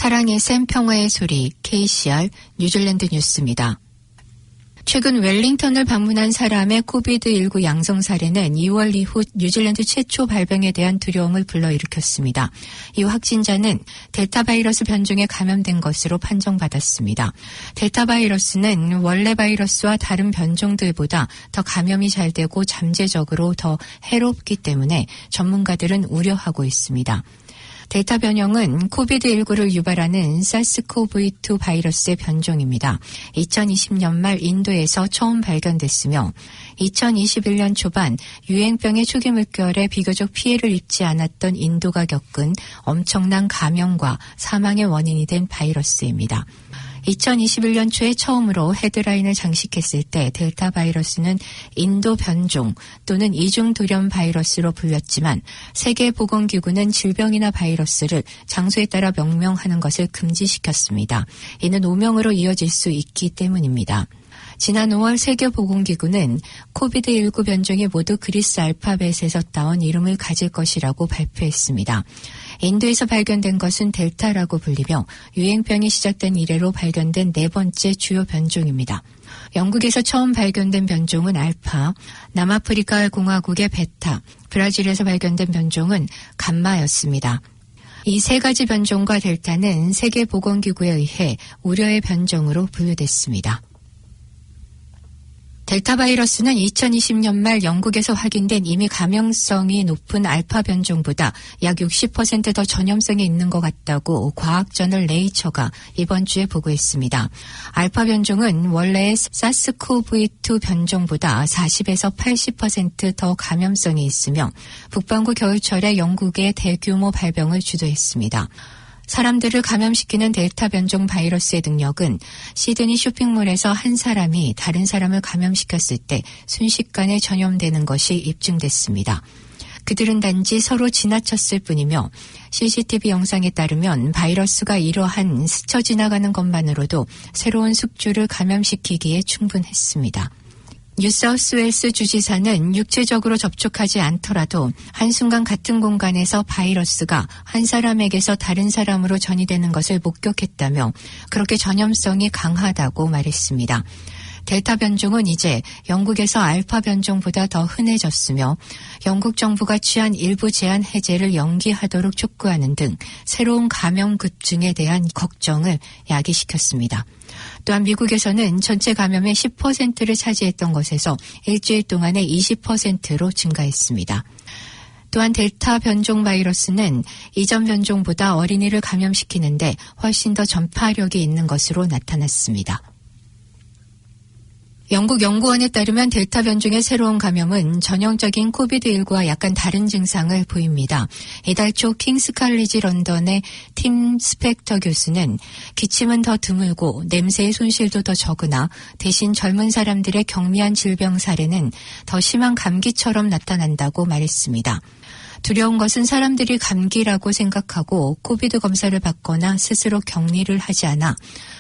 사랑의 샘 평화의 소리 KCR 뉴질랜드 뉴스입니다. 최근 웰링턴을 방문한 사람의 코비드19 양성 사례는 2월 이후 뉴질랜드 최초 발병에 대한 두려움을 불러일으켰습니다. 이 확진자는 델타 바이러스 변종에 감염된 것으로 판정받았습니다. 델타 바이러스는 원래 바이러스와 다른 변종들보다 더 감염이 잘 되고 잠재적으로 더 해롭기 때문에 전문가들은 우려하고 있습니다. 델타 변형은 코비드19를 유발하는 사스코브이2 바이러스의 변종입니다. 2020년 말 인도에서 처음 발견됐으며 2021년 초반 유행병의 초기 물결에 비교적 피해를 입지 않았던 인도가 겪은 엄청난 감염과 사망의 원인이 된 바이러스입니다. 2021년 초에 처음으로 헤드라인을 장식했을 때 델타 바이러스는 인도 변종 또는 이중 돌연 바이러스로 불렸지만 세계보건기구는 질병이나 바이러스를 장소에 따라 명명하는 것을 금지시켰습니다. 이는 오명으로 이어질 수 있기 때문입니다. 지난 5월 세계보건기구는 코비드19 변종이 모두 그리스 알파벳에서 따온 이름을 가질 것이라고 발표했습니다. 인도에서 발견된 것은 델타라고 불리며 유행병이 시작된 이래로 발견된 네 번째 주요 변종입니다. 영국에서 처음 발견된 변종은 알파, 남아프리카 공화국의 베타, 브라질에서 발견된 변종은 감마였습니다. 이 세 가지 변종과 델타는 세계보건기구에 의해 우려의 변종으로 분류됐습니다. 델타 바이러스는 2020년 말 영국에서 확인된 이미 감염성이 높은 알파 변종보다 약 60% 더 전염성이 있는 것 같다고 과학저널 네이처가 이번 주에 보고했습니다. 알파 변종은 원래의 사스코브이2 변종보다 40에서 80% 더 감염성이 있으며 북반구 겨울철에 영국의 대규모 발병을 주도했습니다. 사람들을 감염시키는 델타 변종 바이러스의 능력은 시드니 쇼핑몰에서 한 사람이 다른 사람을 감염시켰을 때 순식간에 전염되는 것이 입증됐습니다. 그들은 단지 서로 지나쳤을 뿐이며 CCTV 영상에 따르면 바이러스가 이러한 스쳐 지나가는 것만으로도 새로운 숙주를 감염시키기에 충분했습니다. 뉴사우스웨일스 주지사는 육체적으로 접촉하지 않더라도 한순간 같은 공간에서 바이러스가 한 사람에게서 다른 사람으로 전이되는 것을 목격했다며 그렇게 전염성이 강하다고 말했습니다. 델타 변종은 이제 영국에서 알파 변종보다 더 흔해졌으며 영국 정부가 취한 일부 제한 해제를 연기하도록 촉구하는 등 새로운 감염 급증에 대한 걱정을 야기시켰습니다. 또한 미국에서는 전체 감염의 10%를 차지했던 것에서 일주일 동안에 20%로 증가했습니다. 또한 델타 변종 바이러스는 이전 변종보다 어린이를 감염시키는데 훨씬 더 전파력이 있는 것으로 나타났습니다. 영국 연구원에 따르면 델타 변종의 새로운 감염은 전형적인 코비드19와 약간 다른 증상을 보입니다. 이달 초 킹스 칼리지 런던의 팀 스펙터 교수는 기침은 더 드물고 냄새의 손실도 더 적으나 대신 젊은 사람들의 경미한 질병 사례는 더 심한 감기처럼 나타난다고 말했습니다. 두려운 것은 사람들이 감기라고 생각하고 코비드 검사를 받거나 스스로 격리를 하지 않아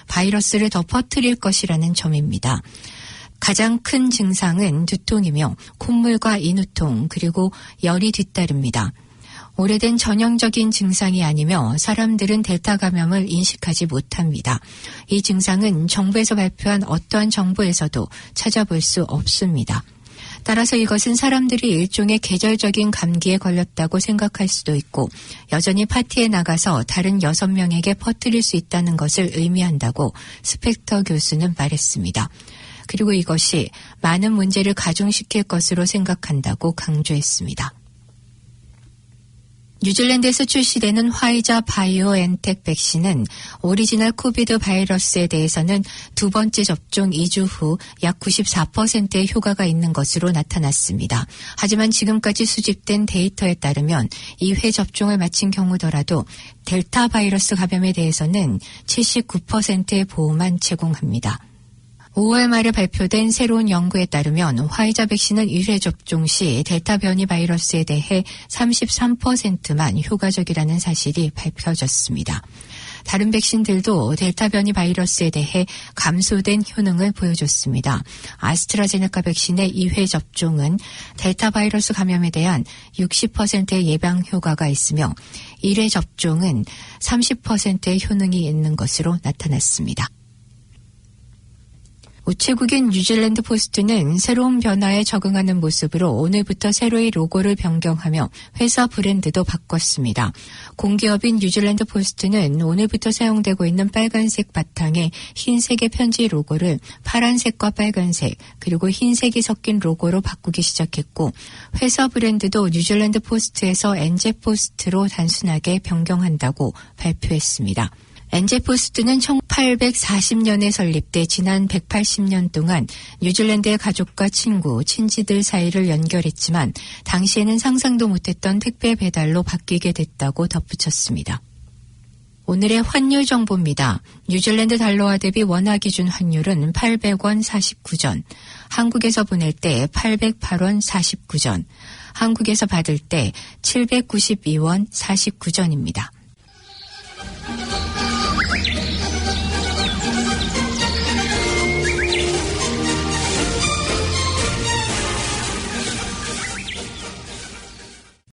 바이러스를 더 퍼뜨릴 것이라는 점입니다. 가장 큰 증상은 두통이며 콧물과 인후통 그리고 열이 뒤따릅니다. 오래된 전형적인 증상이 아니며 사람들은 델타 감염을 인식하지 못합니다. 이 증상은 정부에서 발표한 어떠한 정보에서도 찾아볼 수 없습니다. 따라서 이것은 사람들이 일종의 계절적인 감기에 걸렸다고 생각할 수도 있고 여전히 파티에 나가서 다른 6명에게 퍼뜨릴 수 있다는 것을 의미한다고 스펙터 교수는 말했습니다. 그리고 이것이 많은 문제를 가중시킬 것으로 생각한다고 강조했습니다. 뉴질랜드에서 출시되는 화이자 바이오엔텍 백신은 오리지널 코비드 바이러스에 대해서는 두 번째 접종 2주 후 약 94%의 효과가 있는 것으로 나타났습니다. 하지만 지금까지 수집된 데이터에 따르면 2회 접종을 마친 경우더라도 델타 바이러스 감염에 대해서는 79%의 보호만 제공합니다. 5월 말에 발표된 새로운 연구에 따르면 화이자 백신은 1회 접종 시 델타 변이 바이러스에 대해 33%만 효과적이라는 사실이 밝혀졌습니다. 다른 백신들도 델타 변이 바이러스에 대해 감소된 효능을 보여줬습니다. 아스트라제네카 백신의 2회 접종은 델타 바이러스 감염에 대한 60%의 예방 효과가 있으며 1회 접종은 30%의 효능이 있는 것으로 나타났습니다. 우체국인 뉴질랜드 포스트는 새로운 변화에 적응하는 모습으로 오늘부터 새로이 로고를 변경하며 회사 브랜드도 바꿨습니다. 공기업인 뉴질랜드 포스트는 오늘부터 사용되고 있는 빨간색 바탕에 흰색의 편지 로고를 파란색과 빨간색 그리고 흰색이 섞인 로고로 바꾸기 시작했고 회사 브랜드도 뉴질랜드 포스트에서 엔제 포스트로 단순하게 변경한다고 발표했습니다. 엔제 포스트는 1840년에 설립돼 지난 180년 동안 뉴질랜드의 가족과 친구, 친지들 사이를 연결했지만 당시에는 상상도 못했던 택배 배달로 바뀌게 됐다고 덧붙였습니다. 오늘의 환율 정보입니다. 뉴질랜드 달러화 대비 원화 기준 환율은 800원 49전, 한국에서 보낼 때 808원 49전, 한국에서 받을 때 792원 49전입니다.